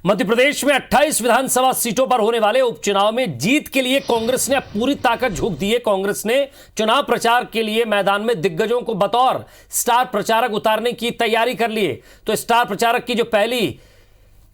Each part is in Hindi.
मध्य प्रदेश में 28 विधानसभा सीटों पर होने वाले उपचुनाव में जीत के लिए कांग्रेस ने अब पूरी ताकत झोंक दी है। कांग्रेस ने चुनाव प्रचार के लिए मैदान में दिग्गजों को बतौर स्टार प्रचारक उतारने की तैयारी कर ली है। तो स्टार प्रचारक की जो पहली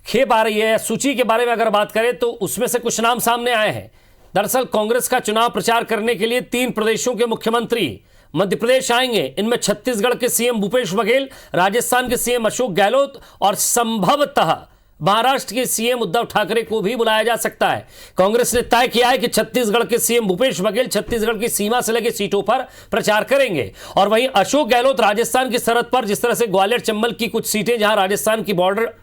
खेप आ रही है, सूची के बारे में अगर बात करें तो उसमें से कुछ नाम सामने आए हैं। दरअसल कांग्रेस का चुनाव प्रचार करने के लिए 3 प्रदेशों के मुख्यमंत्री मध्य प्रदेश आएंगे। इनमें छत्तीसगढ़ के सीएम भूपेश बघेल, राजस्थान के सीएम अशोक गहलोत और संभवतः महाराष्ट्र के सीएम उद्धव ठाकरे को भी बुलाया जा सकता है। कांग्रेस ने तय किया है कि छत्तीसगढ़ के सीएम भूपेश बघेल छत्तीसगढ़ की सीमा से लगे सीटों पर प्रचार करेंगे और वहीं अशोक गहलोत राजस्थान की सरहद पर, जिस तरह से ग्वालियर चंबल की कुछ सीटें जहां राजस्थान की बॉर्डर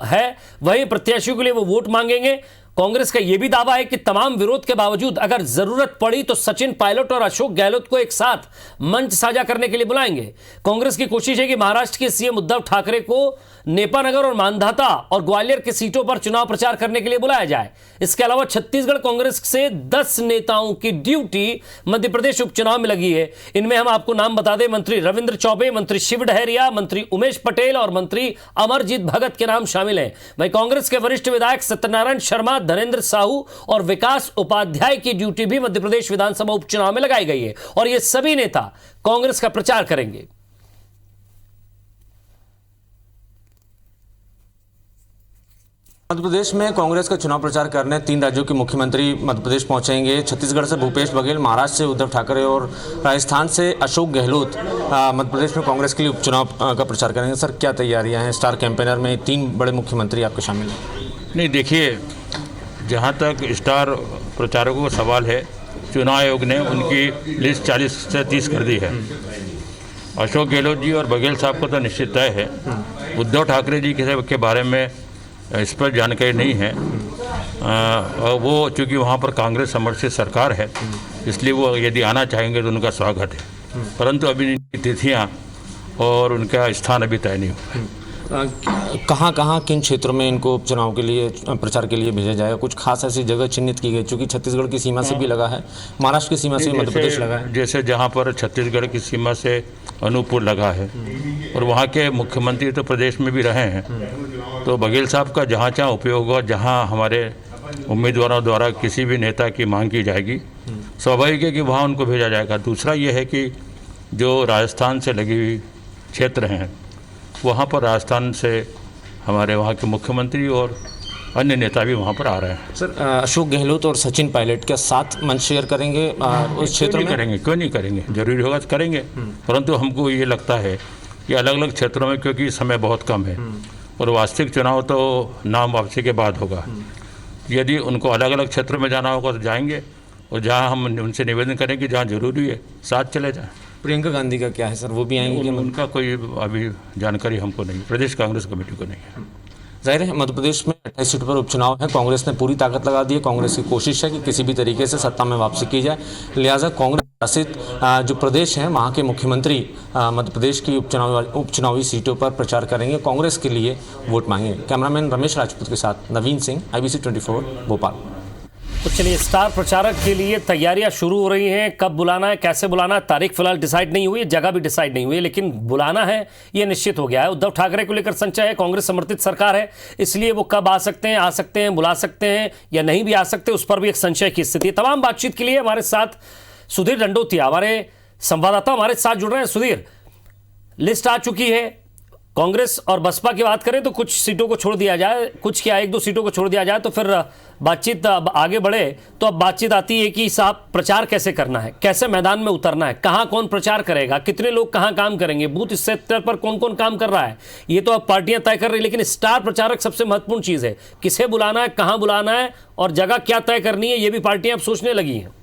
है, वहीं प्रत्याशियों के लिए वो वोट मांगेंगे। कांग्रेस का यह भी दावा है कि तमाम विरोध के बावजूद अगर जरूरत पड़ी तो सचिन पायलट और अशोक गहलोत को एक साथ मंच साझा करने के लिए बुलाएंगे। कांग्रेस की कोशिश है कि महाराष्ट्र के सीएम उद्धव ठाकरे को नेपानगर और मांधाता और ग्वालियर की सीटों पर चुनाव प्रचार करने के लिए बुलाया जाए। इसके अलावा छत्तीसगढ़ कांग्रेस से 10 नेताओं की ड्यूटी मध्य प्रदेश उपचुनाव में लगी है। इनमें हम आपको नाम बता दें, मंत्री रविंद्र चौबे, मंत्री शिव डहरिया, मंत्री उमेश पटेल और मंत्री अमरजीत भगत के नाम शामिल हैं। वहीं कांग्रेस के वरिष्ठ विधायक सत्यनारायण शर्मा, धनेन्द्र साहू और विकास उपाध्याय की ड्यूटी भी मध्य प्रदेश विधानसभा उपचुनाव में लगाई गई है और ये सभी नेता कांग्रेस का प्रचार करेंगे। मध्य प्रदेश में कांग्रेस का चुनाव प्रचार करने 3 राज्यों के मुख्यमंत्री मध्य प्रदेश पहुंचेंगे। छत्तीसगढ़ से भूपेश बघेल, महाराष्ट्र से उद्धव ठाकरे और राजस्थान से अशोक गहलोत मध्य प्रदेश में कांग्रेस के लिए उपचुनाव का प्रचार करेंगे। सर, क्या तैयारियां हैं? स्टार कैंपेनर में 3 बड़े मुख्यमंत्री आपके शामिल हैं। नहीं, देखिए, जहाँ तक स्टार प्रचारकों का सवाल है, चुनाव आयोग ने उनकी लिस्ट 40 से 30 कर दी है। अशोक गहलोत जी और बघेल साहब को तो निश्चित तय है। उद्धव ठाकरे जी के बारे में इस पर जानकारी नहीं है। वो चूँकि वहाँ पर कांग्रेस समर्थित सरकार है, इसलिए वो यदि आना चाहेंगे तो उनका स्वागत है, परंतु अभी इनकी तिथियाँ और उनका स्थान अभी तय नहीं हुआ है। कहाँ किन क्षेत्रों में इनको चुनाव के लिए प्रचार के लिए भेजा जाएगा? कुछ खास ऐसी जगह चिन्हित की गई, चूँकि छत्तीसगढ़ की सीमा से भी लगा है, महाराष्ट्र की सीमा से मध्य प्रदेश लगा है। जैसे जहाँ पर छत्तीसगढ़ की सीमा से अनूपपुर लगा है और वहाँ के मुख्यमंत्री तो प्रदेश में भी रहे हैं, तो बघेल साहब का जहाँ जहाँ उपयोग हुआ, जहाँ हमारे उम्मीदवारों द्वारा किसी भी नेता की मांग की जाएगी, स्वाभाविक है कि वहाँ उनको भेजा जाएगा। दूसरा ये है कि जो राजस्थान से लगी हुई क्षेत्र हैं, वहाँ पर राजस्थान से हमारे वहाँ के मुख्यमंत्री और अन्य नेता भी वहाँ पर आ रहे हैं। सर, अशोक गहलोत और सचिन पायलट क्या साथ मंच शेयर करेंगे उस क्षेत्र में? करेंगे, क्यों नहीं करेंगे, जरूरी होगा तो करेंगे, परंतु हमको ये लगता है कि अलग अलग क्षेत्रों में, क्योंकि समय बहुत कम है और वास्तविक चुनाव तो नाम वापसी के बाद होगा। यदि उनको अलग अलग क्षेत्रों में जाना होगा तो जाएंगे और जहाँ हम उनसे निवेदन करेंगे जहाँ जरूरी है साथ चले जाएँ। प्रियंका गांधी का क्या है सर, वो भी आएंगे? उनका कोई अभी जानकारी हमको नहीं, प्रदेश कांग्रेस कमेटी को नहीं है। जाहिर है मध्य प्रदेश में 28 सीटों पर उपचुनाव है। कांग्रेस ने पूरी ताकत लगा दी है। कांग्रेस की कोशिश है कि किसी भी तरीके से सत्ता में वापसी की जाए, लिहाजा कांग्रेस शासित जो प्रदेश हैं वहाँ के मुख्यमंत्री मध्य प्रदेश की उपचुनावी सीटों पर प्रचार करेंगे, कांग्रेस के लिए वोट मांगेंगे। कैमरामैन रमेश राजपूत के साथ नवीन सिंह, IBC 24 भोपाल। तो चलिए, स्टार प्रचारक के लिए तैयारियां शुरू हो रही हैं। कब बुलाना है, कैसे बुलाना है, तारीख फिलहाल डिसाइड नहीं हुई है, जगह भी डिसाइड नहीं हुई है, लेकिन बुलाना है ये निश्चित हो गया है। उद्धव ठाकरे को लेकर संशय है, कांग्रेस समर्थित सरकार है, इसलिए वो कब आ सकते हैं, बुला सकते हैं या नहीं भी आ सकते, उस पर भी एक संशय की स्थिति है। तमाम बातचीत के लिए हमारे साथ सुधीर दंडोतिया, हमारे संवाददाता, हमारे साथ जुड़ रहे हैं। सुधीर, लिस्ट आ चुकी है। कांग्रेस और बसपा की बात करें तो कुछ सीटों को छोड़ दिया जाए, कुछ क्या 1-2 सीटों को छोड़ दिया जाए तो फिर बातचीत अब आगे बढ़े। तो अब बातचीत आती है कि साहब प्रचार कैसे करना है, कैसे मैदान में उतरना है, कहां कौन प्रचार करेगा, कितने लोग कहां काम करेंगे, बूथ स्तर पर कौन कौन काम कर रहा है, ये तो अब पार्टियां तय कर रही है। लेकिन स्टार प्रचारक सबसे महत्वपूर्ण चीज़ है, किसे बुलाना है, कहाँ बुलाना है और जगह क्या तय करनी है, ये भी पार्टियां अब सोचने लगी हैं।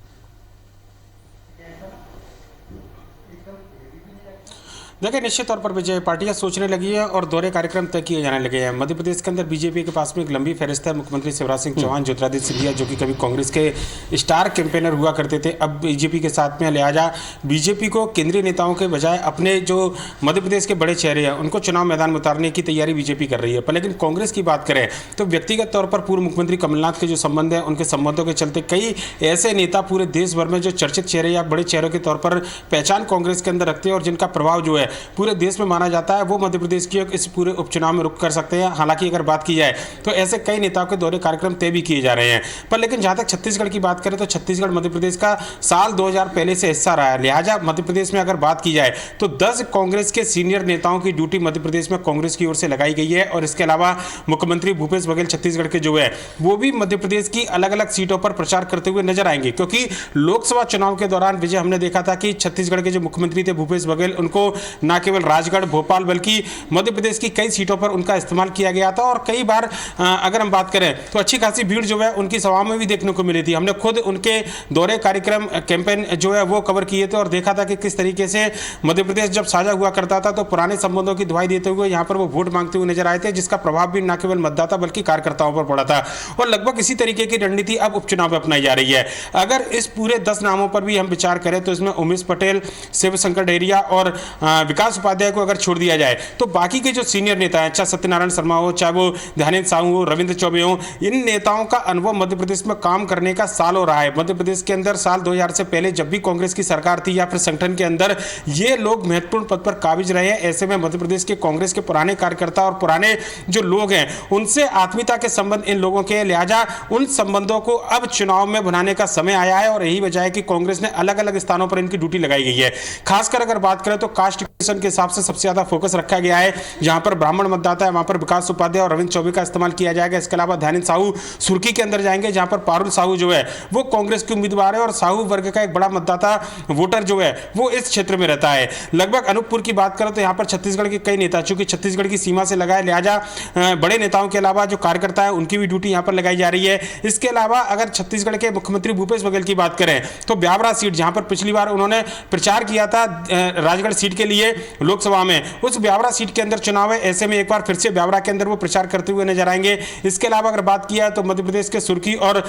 देखिए, निश्चित तौर पर विजय पार्टियां सोचने लगी है और दौरे कार्यक्रम तय किए जाने लगे हैं। मध्य प्रदेश के अंदर बीजेपी के पास में एक लंबी फहरिस्त है। मुख्यमंत्री शिवराज सिंह चौहान, ज्योतिरादित्य सिंधिया, जो कि कभी कांग्रेस के स्टार कैंपेनर हुआ करते थे, अब बीजेपी के साथ में, लिहाजा बीजेपी को केंद्रीय नेताओं के बजाय अपने जो मध्य प्रदेश के बड़े चेहरे हैं उनको चुनाव मैदान में उतारने की तैयारी बीजेपी कर रही है। पर लेकिन कांग्रेस की बात करें तो व्यक्तिगत तौर पर पूर्व मुख्यमंत्री कमलनाथ के जो संबंध है, उनके संबंधों के चलते कई ऐसे नेता पूरे देश भर में जो चर्चित चेहरे या बड़े चेहरों के तौर पर पहचान कांग्रेस के अंदर रखते हैं और जिनका प्रभाव जो है है पूरे देश में माना जाता है, वो मध्य प्रदेश की इस पूरे उपचुनाव में रुक कर सकते हैं। हालांकि अगर बात की जाए तो ऐसे कई नेताओं के दौरे कार्यक्रम तय भी किए जा रहे हैं, पर लेकिन जहां तक छत्तीसगढ़ की बात करें तो छत्तीसगढ़ मध्य प्रदेश का साल 2000 पहले से हिस्सा रहा है। लिहाजा मध्य प्रदेश में अगर बात की जाए तो 10 कांग्रेस के सीनियर नेताओं की ड्यूटी मध्य प्रदेश में कांग्रेस की ओर से लगाई गई है। और इसके अलावा मुख्यमंत्री भूपेश बघेल छत्तीसगढ़ के जो है वो भी मध्य प्रदेश की अलग अलग सीटों पर प्रचार करते हुए नजर आएंगे, क्योंकि लोकसभा चुनाव के दौरान विजय हमने देखा था कि छत्तीसगढ़ के जो मुख्यमंत्री थे भूपेश बघेल, उनको न केवल राजगढ़, भोपाल, बल्कि मध्य प्रदेश की कई सीटों पर उनका इस्तेमाल किया गया था। और कई बार अगर हम बात करें तो अच्छी खासी भीड़ जो है उनकी सभाओं में भी देखने को मिली थी। हमने खुद उनके दौरे कार्यक्रम कैंपेन जो है वो कवर किए थे और देखा था कि किस तरीके से मध्य प्रदेश जब साझा हुआ करता था तो पुराने संबंधों की दुहाई देते हुए यहाँ पर वो वोट मांगते हुए नजर आए थे, जिसका प्रभाव भी न केवल मतदाता बल्कि कार्यकर्ताओं पर पड़ा था। और लगभग इसी तरीके की रणनीति अब उपचुनाव में अपनाई जा रही है। अगर इस पूरे 10 नामों पर भी हम विचार करें तो इसमें उमेश पटेल, शिवशंकर डहरिया और विकास उपाध्याय को अगर छोड़ दिया जाए तो बाकी के जो सीनियर नेता हैं, चाहे सत्यनारायण शर्मा हो, चाहे वो ध्यानेंद्र साहू हो, रविंद्र चौबे हो, इन नेताओं का अनुभव मध्य प्रदेश में काम करने का सालों रहा है। मध्य प्रदेश के अंदर साल 2000 से पहले जब भी कांग्रेस की सरकार थी या फिर संगठन के अंदर ये लोग महत्वपूर्ण पद पर काबिज रहे हैं। ऐसे में मध्य प्रदेश के कांग्रेस के पुराने कार्यकर्ता और पुराने जो लोग हैं उनसे आत्मीयता के संबंध इन लोगों के, लिहाजा उन संबंधों को अब चुनाव में बनाने का समय आया है। और यही वजह है कि कांग्रेस ने अलग अलग स्थानों पर इनकी ड्यूटी लगाई गई है। खासकर अगर बात करें तो कास्ट के हिसाब से सबसे ज्यादा फोकस रखा गया है। जहां पर ब्राह्मण मतदाता है वहां पर विकास उपाध्याय और रविंद्र चौबे का इस्तेमाल किया जाएगा। इसके अलावा ध्यानेंद्र साहू सुर्खी के अंदर जाएंगे, जहां पर पारुल साहू जो है वो कांग्रेस के उम्मीदवार है और साहू वर्ग का एक बड़ा मतदाता वोटर जो है वो इस क्षेत्र में रहता है। लगभग अनूपपुर की बात करें तो यहाँ पर छत्तीसगढ़ के कई नेता, चूंकि छत्तीसगढ़ की सीमा से लगा है, लिहाजा बड़े नेताओं के अलावा जो कार्यकर्ता है उनकी भी ड्यूटी यहाँ पर लगाई जा रही है। इसके अलावा अगर छत्तीसगढ़ के मुख्यमंत्री भूपेश बघेल की बात करें तो ब्यावरा सीट, जहां पर पिछली बार उन्होंने प्रचार किया था राजगढ़ सीट के लिए लोकसभा में, उस ब्यावरा सीट के अंदर चुनाव है। ऐसे में एक बार फिर से ब्यावरा के अंदर वो प्रचार करते हुए नजर आएंगे। इसके अलावा अगर बात किया तो मध्य प्रदेश के सुर्खी और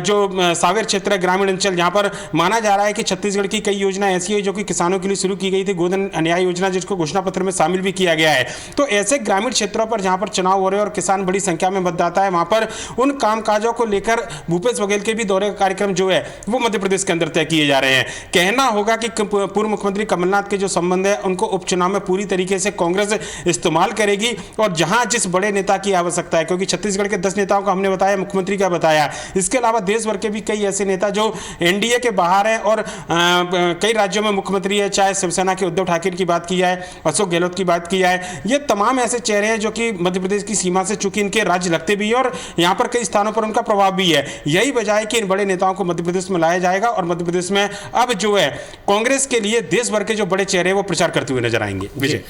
जो सावेर क्षेत्र है, ग्रामीण अंचल, जहां पर माना जा रहा है कि छत्तीसगढ़ की कई योजना ऐसी है जो कि किसानों के लिए शुरू की गई थी, गोधन न्याय योजना, जिसको घोषणा पत्र में शामिल भी किया गया है। तो ऐसे ग्रामीण क्षेत्रों पर जहां पर चुनाव हो रहे हैं और किसान बड़ी संख्या में मतदाता है, वहां पर उन कामकाजों को लेकर भूपेश बघेल के भी दौरे कार्यक्रम जो है वो मध्य प्रदेश के अंदर तय किए जा रहे हैं। कहना होगा कि पूर्व मुख्यमंत्री कमलनाथ के जो संबंध है उनको उपचुनाव में पूरी तरीके से कांग्रेस इस्तेमाल करेगी। और जहां जिस बड़े नेता की आवश्यकता है, क्योंकि छत्तीसगढ़ के 10 नेताओं को हमने बताया, मुख्यमंत्री का बताया, इसके अलावा देश भर के भी कई ऐसे नेता जो एनडीए के बाहर हैं और कई राज्यों में मुख्यमंत्री है, चाहे शिवसेना के उद्धव ठाकरे की बात की जाए, अशोक गहलोत की बात की जाए, ये तमाम ऐसे चेहरे हैं जो कि मध्य प्रदेश की सीमा से चूंकि इनके राज्य लगते भी है और यहाँ पर कई स्थानों पर उनका प्रभाव भी है। यही वजह है कि इन बड़े नेताओं को मध्य प्रदेश में लाया जाएगा और मध्य प्रदेश में अब जो है कांग्रेस के लिए देश भर के जो बड़े चेहरे वो प्रचार करते हुए नजर आएंगे। विजय,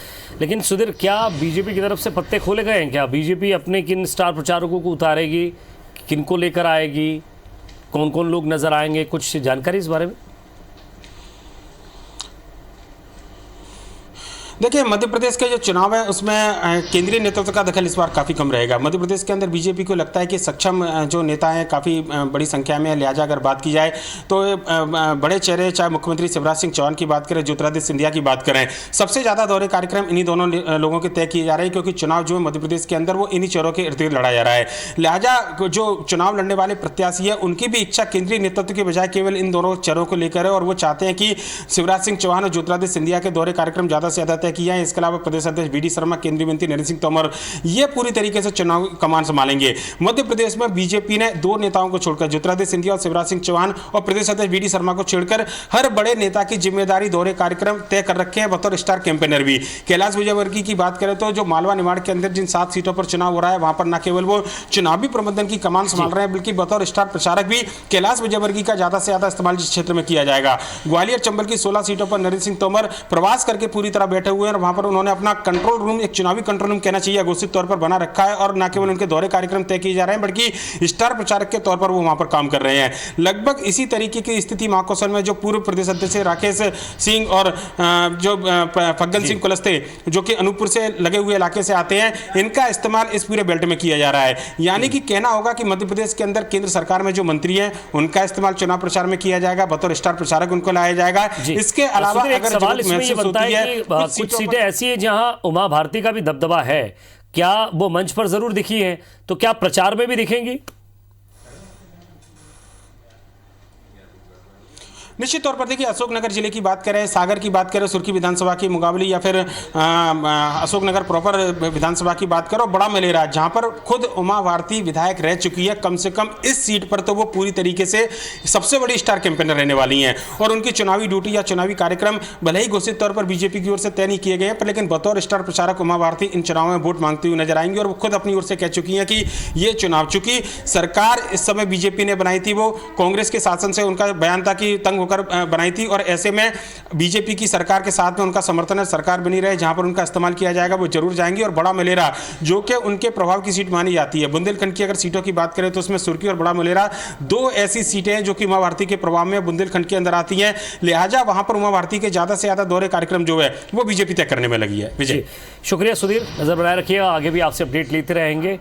लेकिन सुधीर, क्या बीजेपी की तरफ से पत्ते खोले गए हैं? क्या बीजेपी अपने किन स्टार प्रचारकों को उतारेगी, किनको लेकर आएगी, कौन कौन लोग नजर आएंगे, कुछ जानकारी इस बारे में? देखिए, मध्य प्रदेश के जो चुनाव है उसमें केंद्रीय नेतृत्व का दखल इस बार काफ़ी कम रहेगा। मध्य प्रदेश के अंदर बीजेपी को लगता है कि सक्षम जो नेता हैं काफ़ी बड़ी संख्या में, लिहाजा अगर बात की जाए तो बड़े चेहरे, चाहे मुख्यमंत्री शिवराज सिंह चौहान की बात करें, ज्योतिरादित्य सिंधिया की बात करें, सबसे ज़्यादा दौरे कार्यक्रम इन्हीं दोनों लोगों के तय किए जा रहे हैं, क्योंकि चुनाव जो है मध्य प्रदेश के अंदर वो इन्हीं चेहरों के इर्द गिर्द लड़ा जा रहा है। लिहाजा जो चुनाव लड़ने वाले प्रत्याशी है उनकी भी इच्छा केंद्रीय नेतृत्व के बजाय केवल इन दोनों चेहरों को लेकर है और वो चाहते हैं कि शिवराज सिंह चौहान और ज्योतिरादित्य सिंधिया के दौरे कार्यक्रम ज़्यादा से ज़्यादा तय किया है। इसके अलावा प्रदेश अध्यक्ष वी डी शर्मा, केंद्रीय मंत्री नरेंद्र सिंह तोमर, ये पूरी तरीके से चुनाव कमान संभालेंगे। मध्य प्रदेश में बीजेपी ने 2 नेताओं को छोड़कर, ज्योतिरादित्य सिंधिया और शिवराज सिंह चौहान, और प्रदेश अध्यक्ष वी डी शर्मा को छोड़कर हर बड़े नेता की जिम्मेदारी दौरे कार्यक्रम तय कर रखे हैं बतौर स्टार कैंपेनर भी। कैलाश विजयवर्गीय की बात करें तो जो मालवा निमाड़ के अंदर जिन 7 सीटों पर चुनाव हो रहा है वहां पर न केवल वो चुनावी प्रबंधन की कमान संभाल रहे हैं, बल्कि बतौर स्टार प्रचारक भी कैलाश विजयवर्गीय का ज्यादा से ज्यादा इस्तेमाल जिस क्षेत्र में किया जाएगा। ग्वालियर चंबल की 16 सीटों पर नरेंद्र सिंह तोमर प्रवास करके पूरी तरह बैठे हुए हैं और वहां पर उन्होंने अपना कंट्रोल रूम, एक चुनावी कंट्रोल रूम कहना चाहिए, घोषित तौर पर बना रखा है और न केवल उनके दौरे कार्यक्रम तय किए जा रहे हैं बल्कि स्टार प्रचारक के तौर पर वो वहां पर काम कर रहे हैं। लगभग इसी तरीके की स्थिति महाकौशल में जो पूर्व प्रदेश अध्यक्ष राकेश सिंह और जो फग्गन सिंह कुलस्ते जो कि अनूपपुर से लगे हुए इलाके से आते हैं, इनका इस्तेमाल इस पूरे बेल्ट में किया जा रहा है। यानी कि कहना होगा कि मध्य प्रदेश के अंदर केंद्र सरकार में जो मंत्री हैं उनका इस्तेमाल चुनाव प्रचार में किया जाएगा, बतौर स्टार प्रचारक उनको लाया जाएगा। इसके अलावा अगर सवाल इसमें ये बनता है कि कुछ सीटें ऐसी है जहां उमा भारती का भी दबदबा है, क्या वो मंच पर जरूर दिखी हैं, तो क्या प्रचार में भी दिखेंगी? निश्चित तौर पर देखिए, अशोकनगर जिले की बात करें, सागर की बात करें, सुर्खी विधानसभा की मुकाबली, या फिर अशोकनगर प्रॉपर विधानसभा की बात करो, बड़ा मलेरा जहां पर खुद उमा भारती विधायक रह चुकी है, कम से कम इस सीट पर तो वो पूरी तरीके से सबसे बड़ी स्टार कैंपेनर रहने वाली हैं। और उनकी चुनावी ड्यूटी या चुनावी कार्यक्रम भले ही घोषित तौर पर बीजेपी की ओर से तय नहीं किए गए हैं, पर लेकिन बतौर स्टार प्रचारक उमा भारती इन चुनावों में वोट मांगती हुई नजर आएंगी। और वो खुद अपनी ओर से कह चुकी हैं कि ये चुनाव, चूंकि सरकार इस समय बीजेपी ने बनाई थी, वो कांग्रेस के शासन से उनका बयान था कि तंग होकर बनाई थी, और ऐसे में बीजेपी की सरकार के साथ में उनका समर्थन है, सरकार बनी रहे, जहां पर उनका इस्तेमाल किया जाएगा वो जरूर जाएंगी। और बड़ा मलेरा जो कि उनके प्रभाव की सीट मानी जाती है, बुंदेलखंड की अगर सीटों की बात करें तो उसमें सुर्खी और बड़ा मलेरा दो ऐसी सीटें हैं जो कि उमा भारती के प्रभाव में बुंदेलखंड के अंदर आती हैं। लिहाजा वहां पर उमा भारती के ज्यादा से ज्यादा दौरे कार्यक्रम जो है वो बीजेपी तय करने में लगी है। विजय, शुक्रिया सुधीर, नजर बनाए रखिएगा, आगे भी आपसे अपडेट लेते रहेंगे।